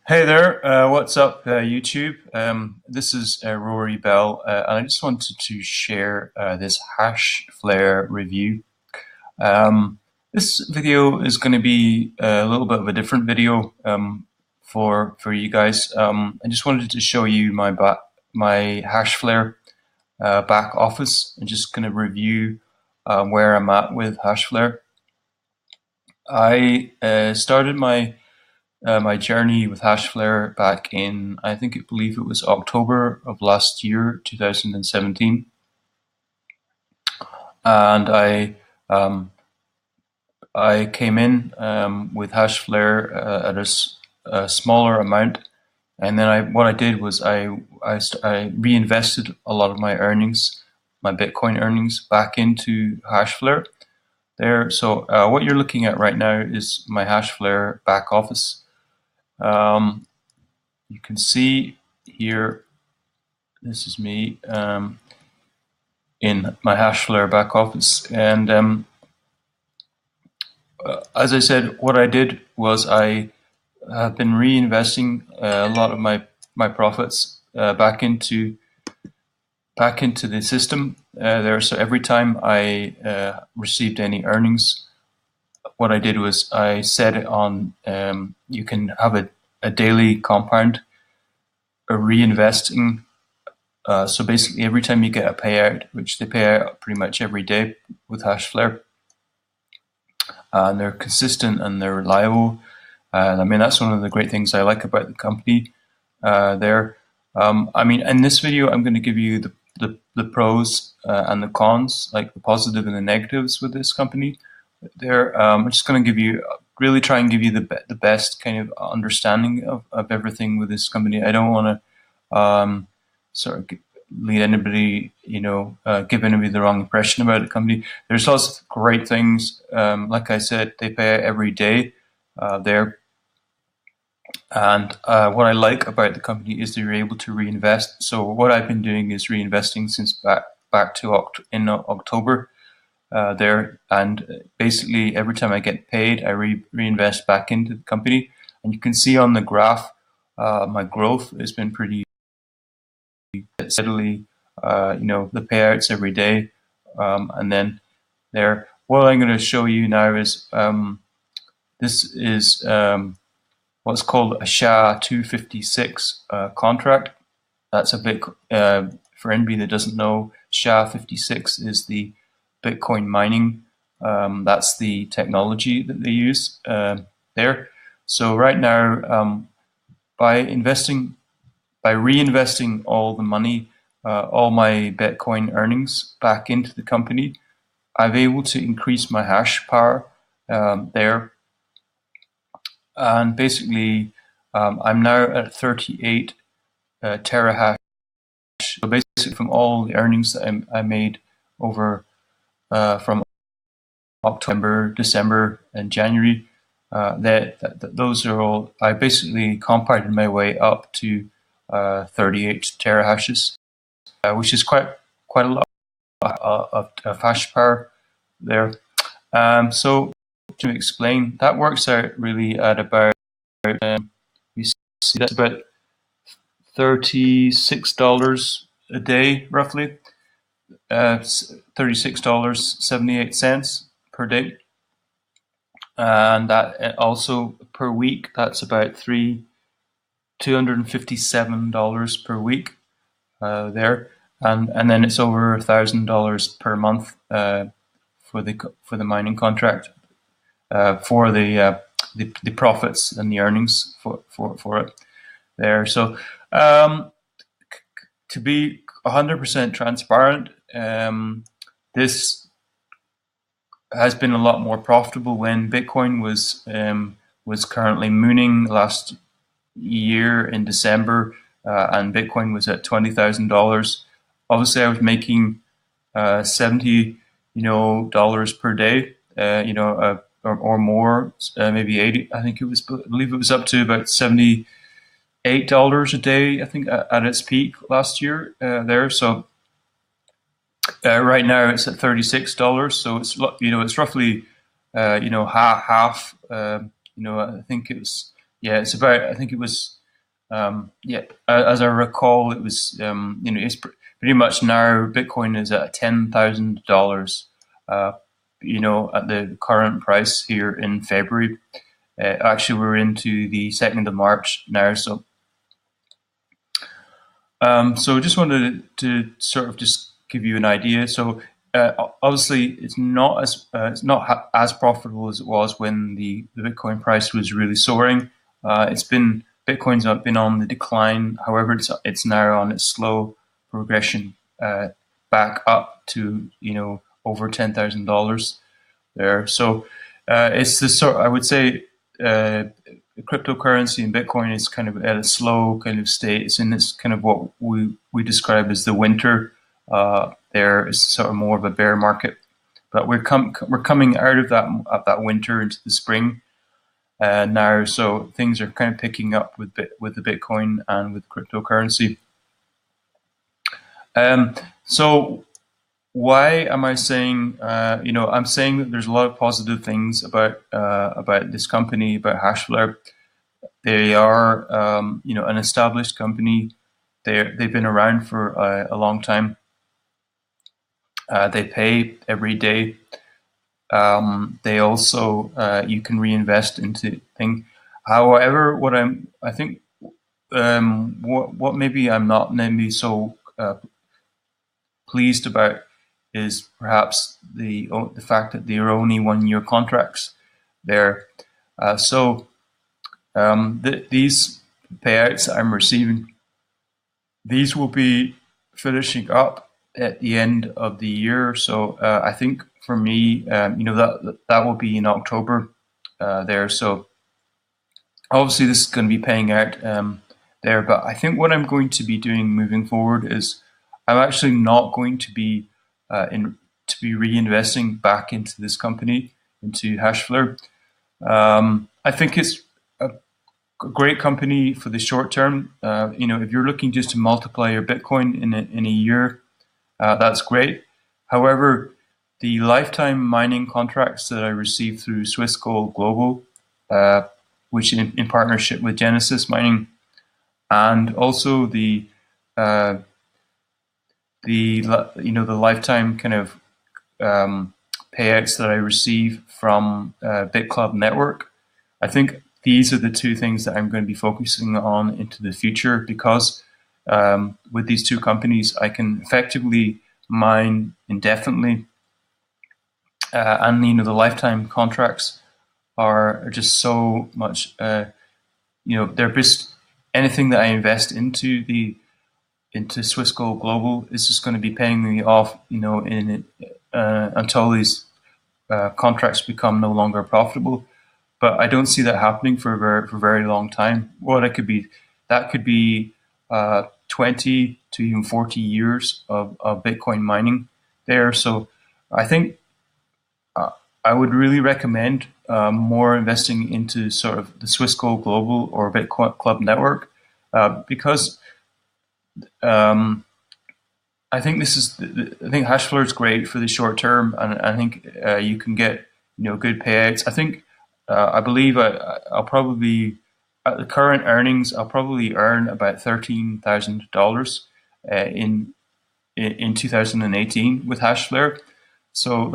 Hey there, what's up, YouTube? This is Rory Bell, and I just wanted to share this hashflare review. This video is going to be a little bit of a different video for you guys. I just wanted to show you my hashflare back office. I'm just going to review where I'm at with hashflare. I started my journey with hashflare back in, I believe it was October of last year, 2017. And I came in with hashflare at a smaller amount. And then what I did was I reinvested a lot of my earnings, my Bitcoin earnings, back into hashflare there. So what you're looking at right now is my hashflare back office. You can see here, this is me in my hashflare back office. And as I said, what I did was I have been reinvesting a lot of my profits back into the system there. So every time I received any earnings, what I did was I set it on. You can have a daily compound, a reinvesting. So basically, every time you get a payout, which they pay out pretty much every day with hashflare, and they're consistent and they're reliable. I mean, that's one of the great things I like about the company there. I mean, in this video, I'm going to give you the pros and the cons, like the positive and the negatives with this company. There, I'm just going to really try and give you the best kind of understanding of everything with this company. I don't want to sort of lead anybody, give anybody the wrong impression about the company. There's lots of great things. Like I said, they pay every day there. And what I like about the company is they're able to reinvest. So what I've been doing is reinvesting since back to in October there. And basically every time I get paid, I reinvest back into the company. And you can see on the graph, my growth has been pretty steadily, the payouts every day. And then there, what I'm going to show you now is this is what's called a SHA-256 contract. That's a bit, for anybody that doesn't know, SHA-56 is the Bitcoin mining. That's the technology that they use there. So right now, by reinvesting all the money, all my Bitcoin earnings back into the company, I'm able to increase my hash power there. And basically, I'm now at 38 terahash. So basically, from all the earnings that I made over from October, December, and January, those are all. I basically compounded my way up to 38 terahashes, which is quite a lot of hash power there. So to explain, that works out really at about you see that's about $36 a day, roughly. $36.78 per day, and that also per week. That's about $257 per week there, and then it's over $1,000 per month for the mining contract for the profits and the earnings for it there. So to be 100% transparent, this has been a lot more profitable when Bitcoin was currently mooning last year in December, and Bitcoin was at $20,000. Obviously, I was making $70 dollars per day, or more, maybe 80. I believe it was up to about $78 a day, I think, at its peak last year there. So right now it's at $36. So it's roughly half. I think it was Yeah, it's about. I think it was. Yeah, as I recall, it was. It's pretty much now. Bitcoin is at $10,000. Uh, at the current price here in February. Actually, we're into the 2nd of March now, so just wanted to sort of just give you an idea. So obviously, it's not as profitable as it was when the Bitcoin price was really soaring. It's been Bitcoin's been on the decline. However, it's now on its slow progression back up to over $10,000 there. So it's the sort I would say cryptocurrency and Bitcoin is kind of at a slow kind of state. It's in this kind of what we describe as the winter. There is sort of more of a bear market, but we're coming out of that winter into the spring now. So things are kind of picking up with the Bitcoin and with cryptocurrency. So why am I saying, I'm saying that there's a lot of positive things about this company, about hashflare. They are, an established company. They've been around for a long time. They pay every day. They also you can reinvest into things. However, I think what maybe I'm not maybe so pleased about is perhaps the fact that they are only 1 year contracts there. So these payouts that I'm receiving, these will be finishing up at the end of the year. So I think for me, that will be in October there. So obviously this is going to be paying out there, but I think what I'm going to be doing moving forward is I'm actually not going to be reinvesting back into this company, into Hashflare. I think it's a great company for the short term. If you're looking just to multiply your Bitcoin in a year, that's great. However, the lifetime mining contracts that I received through Swissgold Global, uh, which in partnership with Genesis Mining, and also uh, the lifetime kind of payouts that I receive from BitClub Network. I think these are the two things that I'm going to be focusing on into the future because with these two companies, I can effectively mine indefinitely, and the lifetime contracts are just so much. They're just anything that I invest into Swissgold Global is just going to be paying me off. Until these contracts become no longer profitable. But I don't see that happening for a very long time. That could be 20 to even 40 years of Bitcoin mining there. So I think I would really recommend more investing into sort of the Swissgold Global or Bitcoin Club Network because um, I think I think Hashflare is great for the short term, and I think you can get good payouts. I believe I'll probably at the current earnings I'll probably earn about $13,000 in 2018 with Hashflare. So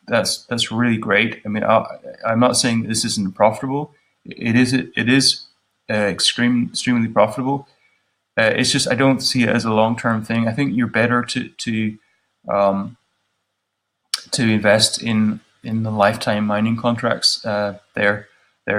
that's really great. I mean, I'm not saying this isn't profitable. It is extremely profitable. It's just I don't see it as a long term thing. I think you're better um, to invest in the lifetime mining contracts there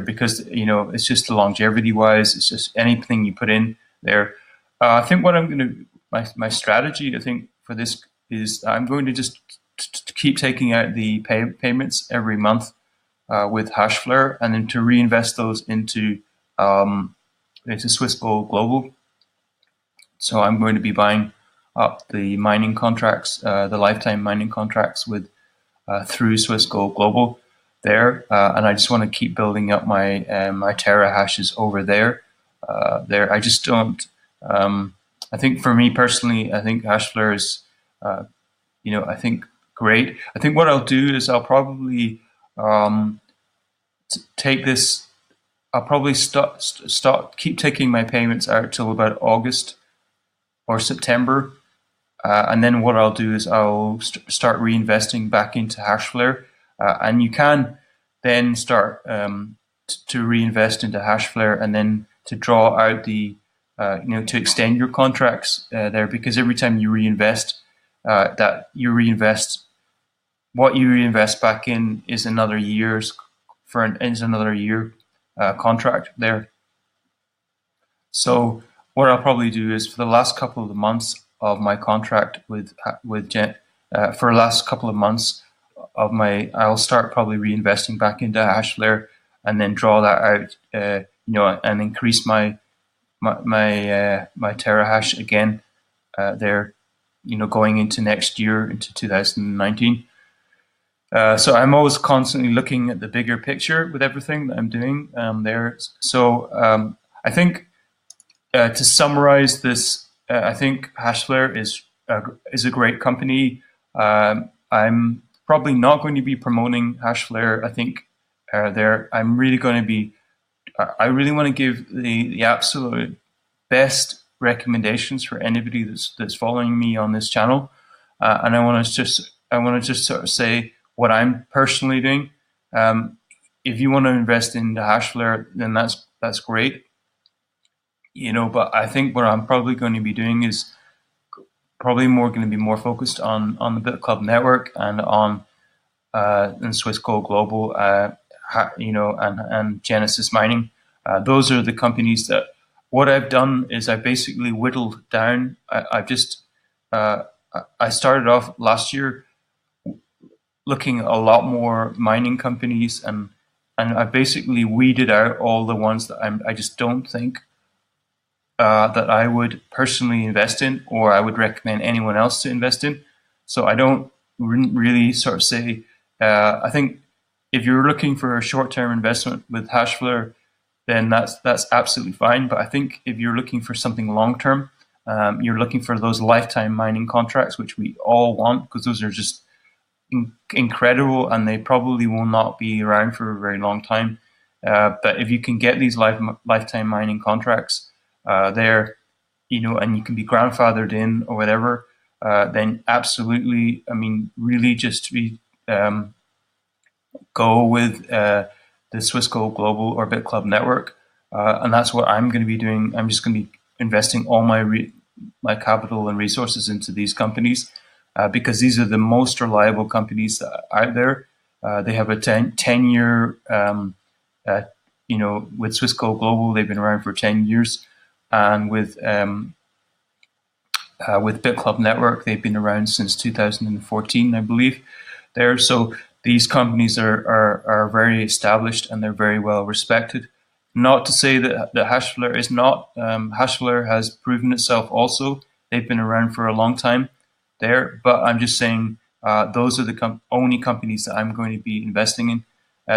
because it's just the longevity wise. It's just anything you put in there. I think what I'm going to my strategy I think for this is I'm going to just keep taking out the payments every month with Hashflare and then to reinvest those into Swiss Gold Global. So I'm going to be buying up the mining contracts, the lifetime mining contracts with through Swiss Gold Global there, and I just want to keep building up my Terra hashes over there. I just don't. I think for me personally, I think Hashflare is, I think great. I think what I'll do is I'll probably take this I'll probably stop keep taking my payments out till about August or September, and then what I'll do is I'll start reinvesting back into hashflare, and you can then start to reinvest into hashflare and then to draw out the to extend your contracts there, because every time you reinvest, that you reinvest what you reinvest back in is another year's is another year contract there. So what I'll probably do is for the last couple of months of my contract with Gen, for the last couple of months of I'll start probably reinvesting back into hashflare and then draw that out, and increase my terahash again there, going into next year, into 2019. So I'm always constantly looking at the bigger picture with everything that I'm doing there. So I think to summarize this, I think hashflare is a great company. I'm probably not going to be promoting hashflare. I think I'm really going to be. I really want to give the absolute best recommendations for anybody that's following me on this channel, and I want to just sort of say what I'm personally doing. If you want to invest in the hashflare, then that's great, But I think what I'm probably going to be doing is probably going to be more focused on the BitClub network and on and Swissquote Global, and Genesis Mining. Those are the companies that. What I've done is I basically whittled down. I started off last year looking at a lot more mining companies, and I basically weeded out all the ones that I just don't think that I would personally invest in, or I would recommend anyone else to invest in. So I don't really sort of say. I think if you're looking for a short-term investment with hashflare, then that's absolutely fine. But I think if you're looking for something long-term, you're looking for those lifetime mining contracts, which we all want, because those are just incredible, and they probably will not be around for a very long time. But if you can get these lifetime mining contracts there, and you can be grandfathered in or whatever, then absolutely, I mean, really just be go with the Swissquote Global or BitClub network, and that's what I'm going to be doing. I'm just going to be investing all my capital and resources into these companies, because these are the most reliable companies that are out there. They have a 10-year, with Swissquote Global, they've been around for 10 years, and with BitClub Network, they've been around since 2014, I believe. So these companies are very established and they're very well respected. Not to say that hashflare is not. Hashflare has proven itself also. They've been around for a long time there, but I'm just saying those are the only companies that I'm going to be investing in.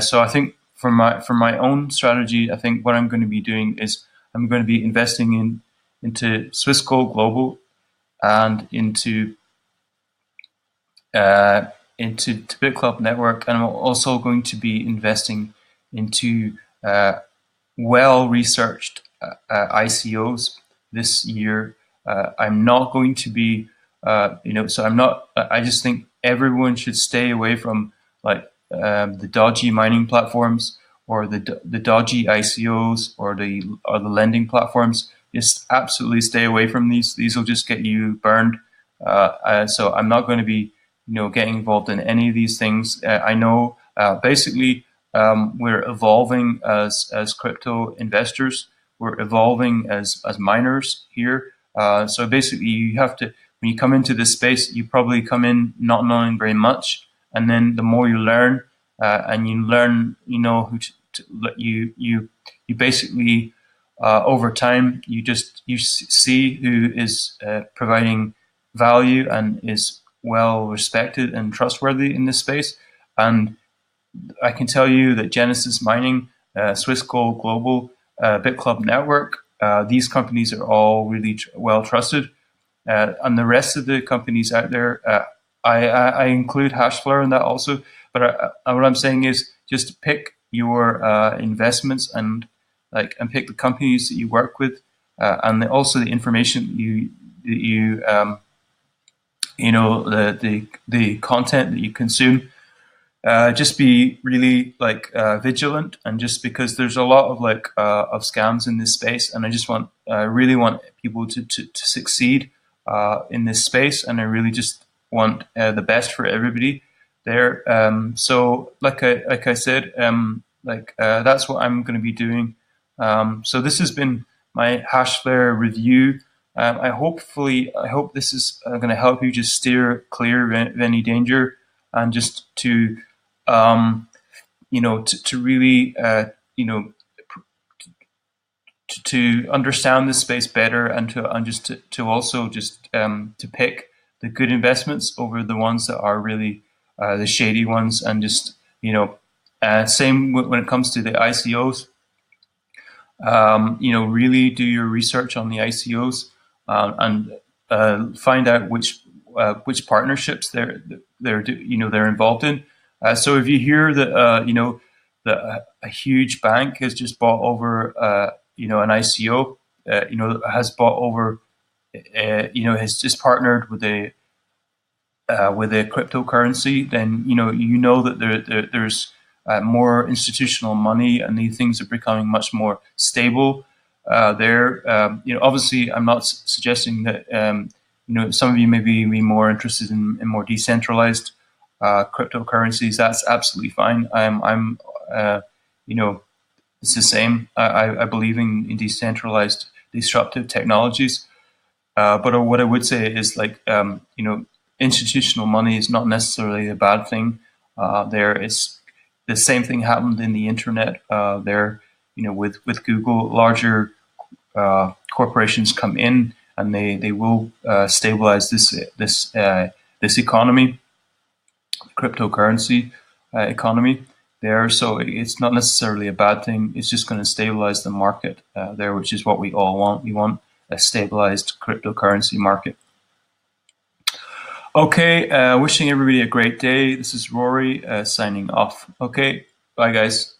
So I think for my own strategy, I think what I'm going to be doing is I'm going to be investing into Swissquote Global and into BitClub Network, and I'm also going to be investing into well-researched ICOs this year. I'm not going to be, so I'm not. I just think everyone should stay away from the dodgy mining platforms or the dodgy ICOs or the lending platforms. Just absolutely stay away from these. These will just get you burned. So I'm not going to be getting involved in any of these things. I know basically we're evolving as crypto investors. We're evolving as miners here. So basically, you have to, when you come into this space, you probably come in not knowing very much, and then the more you learn, and you learn, you basically over time you see who is providing value and is well respected and trustworthy in this space. And I can tell you that Genesis Mining, Swissquote Global, BitClub Network, these companies are all really well trusted. And the rest of the companies out there, I include hashflare in that also. But what I'm saying is just pick your investments and and pick the companies that you work with, and also the information that you the content that you consume. Just be really vigilant, and just because there's a lot of scams in this space, and I really want people to succeed in this space, and I really just want the best for everybody there. So like I said, that's what I'm going to be doing. So this has been my hashflare review. I hope this is going to help you just steer clear of any danger, and just to really to understand this space better, and to also just to pick the good investments over the ones that are really the shady ones. And just same when it comes to the ICOs. Really do your research on the ICOs, and find out which partnerships they're involved in. So if you hear that a huge bank has just bought over an ICO, has bought over, has just partnered with a cryptocurrency, then that there's more institutional money, and these things are becoming much more stable. Obviously, I'm not suggesting that some of you may be more interested in more decentralized cryptocurrencies. That's absolutely fine. It's the same. I believe in decentralized disruptive technologies. But what I would say is, institutional money is not necessarily a bad thing. There is the same thing happened in the internet. With Google, larger corporations come in, and they will stabilize this economy, cryptocurrency economy there. So it's not necessarily a bad thing. It's just going to stabilize the market there, which is what we all want. We want a stabilized cryptocurrency market. Okay, wishing everybody a great day. This is Rory signing off. Okay, bye guys.